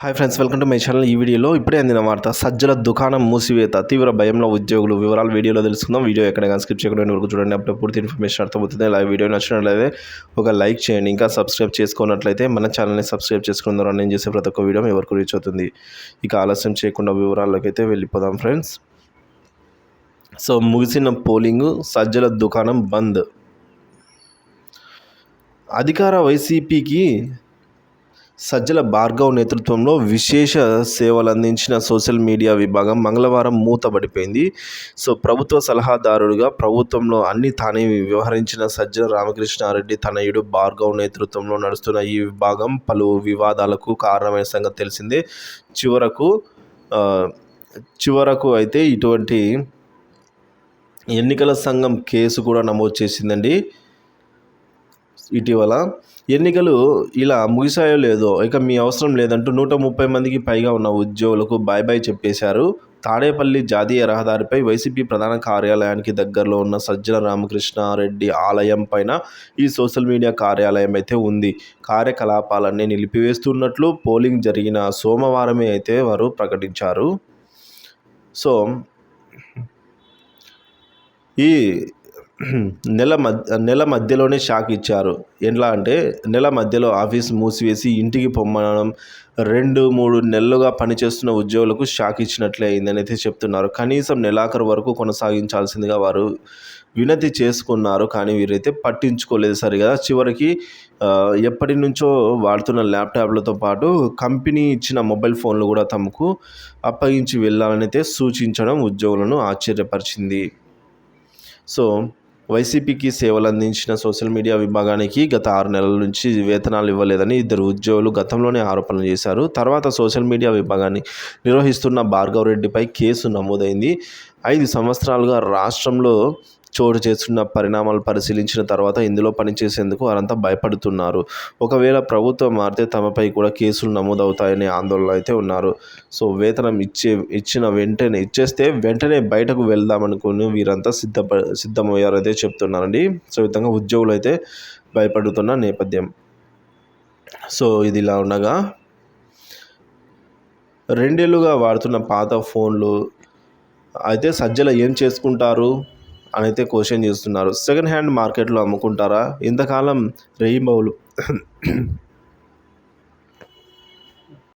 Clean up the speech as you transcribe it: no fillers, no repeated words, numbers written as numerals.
Hi friends, welcome to my channel. ఈ వీడియోలో ఇప్పుడే అందిన వార్త: సజ్జల దుకాణం మూసివేత, తీవ్ర భయంలో ఉద్యోగులు. వివరాలు వీడియోలో తెలుసుకుందాం. వీడియో ఎక్కడైనా స్కిప్ చేయకుండా వరకు చూడండి. అప్పుడు పూర్తి ఇన్ఫర్మేషన్ అర్థమవుతుంది. లైవ్ వీడియో నచ్చినట్లయితే ఒక లైక్ చేయండి. ఇంకా సబ్స్క్రైబ్ చేసుకున్నట్లయితే మన ఛానల్ని సబ్స్క్రైబ్ చేసుకుందాం. నేను చేసే ప్రతి ఒక్క వీడియో ఎవరికి రీచ్ అవుతుంది. ఇక ఆలస్యం చేయకుండా వివరాల్లోకి అయితే వెళ్ళిపోదాం ఫ్రెండ్స్. సో ముగిసిన పోలింగ్, సజ్జల దుకాణం బంద్. అధికార వైసీపీకి సజ్జల భార్గవ్ నేతృత్వంలో విశేష సేవలందించిన సోషల్ మీడియా విభాగం మంగళవారం మూతబడిపోయింది. సో ప్రభుత్వ సలహాదారుడిగా ప్రభుత్వంలో అన్ని తానే వ్యవహరించిన సజ్జల రామకృష్ణారెడ్డి తనయుడు భార్గవ్ నేతృత్వంలో నడుస్తున్న ఈ విభాగం పలు వివాదాలకు కారణమైన సంగతి తెలిసిందే. చివరకు అయితే ఇటువంటి ఎన్నికల సంఘం కేసు కూడా నమోదు చేసిందండి. ఇటీవల ఎన్నికలు ఇలా ముగిసాయో లేదో ఇక మీ అవసరం లేదంటూ 130 మందికి పైగా ఉన్న ఉద్యోగులకు బై చెప్పేశారు. తాడేపల్లి జాతీయ రహదారిపై వైసీపీ ప్రధాన కార్యాలయానికి దగ్గరలో ఉన్న సజ్జల రామకృష్ణారెడ్డి ఆలయం పైన ఈ సోషల్ మీడియా కార్యాలయం అయితే ఉంది. కార్యకలాపాలన్నీ నిలిపివేస్తున్నట్లు పోలింగ్ జరిగిన సోమవారమే అయితే వారు ప్రకటించారు. సో ఈ నెల మధ్యలోనే షాక్ ఇచ్చారు. ఎట్లా అంటే నెల మధ్యలో ఆఫీస్ మూసివేసి ఇంటికి పొమ్మనడం 2-3 నెలలుగా పనిచేస్తున్న ఉద్యోగులకు షాక్ ఇచ్చినట్లే అయిందని అయితే చెప్తున్నారు. కనీసం నెలాఖరు వరకు కొనసాగించాల్సిందిగా వారు వినతి చేసుకున్నారు. కానీ వీరైతే పట్టించుకోలేదు సరిగా. చివరికి ఎప్పటి నుంచో వాడుతున్న ల్యాప్టాప్లతో పాటు కంపెనీ ఇచ్చిన మొబైల్ ఫోన్లు కూడా తమకు అప్పగించి వెళ్ళాలని అయితే సూచించడం ఉద్యోగులను ఆశ్చర్యపరిచింది. సో వైసీపీకి సేవలు అందించిన సోషల్ మీడియా విభాగానికి గత 6 నెలల నుంచి వేతనాలు ఇవ్వలేదని 2 ఉద్యోగులు గతంలోనే ఆరోపణలు చేశారు. తర్వాత సోషల్ మీడియా విభాగాన్ని నిర్వహిస్తున్న భార్గవ్ రెడ్డిపై కేసు నమోదైంది. 5 సంవత్సరాలుగా రాష్ట్రంలో చోటు చేసుకున్న పరిణామాలు పరిశీలించిన తర్వాత ఇందులో పనిచేసేందుకు వారంతా భయపడుతున్నారు. ఒకవేళ ప్రభుత్వం మారితే తమపై కూడా కేసులు నమోదవుతాయనే ఆందోళన అయితే ఉన్నారు. సో వేతనం ఇచ్చేస్తే వెంటనే బయటకు వెళ్దామనుకుని వీరంతా సిద్ధమయ్యారైతే చెప్తున్నారండి. సో ఈ విధంగా ఉద్యోగులు అయితే భయపడుతున్న నేపథ్యం. సో ఇది ఇలా ఉండగా 2 ఏళ్లుగా వాడుతున్న పాత ఫోన్లు అయితే సజ్జల ఏం చేసుకుంటారు అని అయితే క్వశ్చన్ చేస్తున్నారు. సెకండ్ హ్యాండ్ మార్కెట్లో అమ్ముకుంటారా? ఇంతకాలం రెయింబౌలు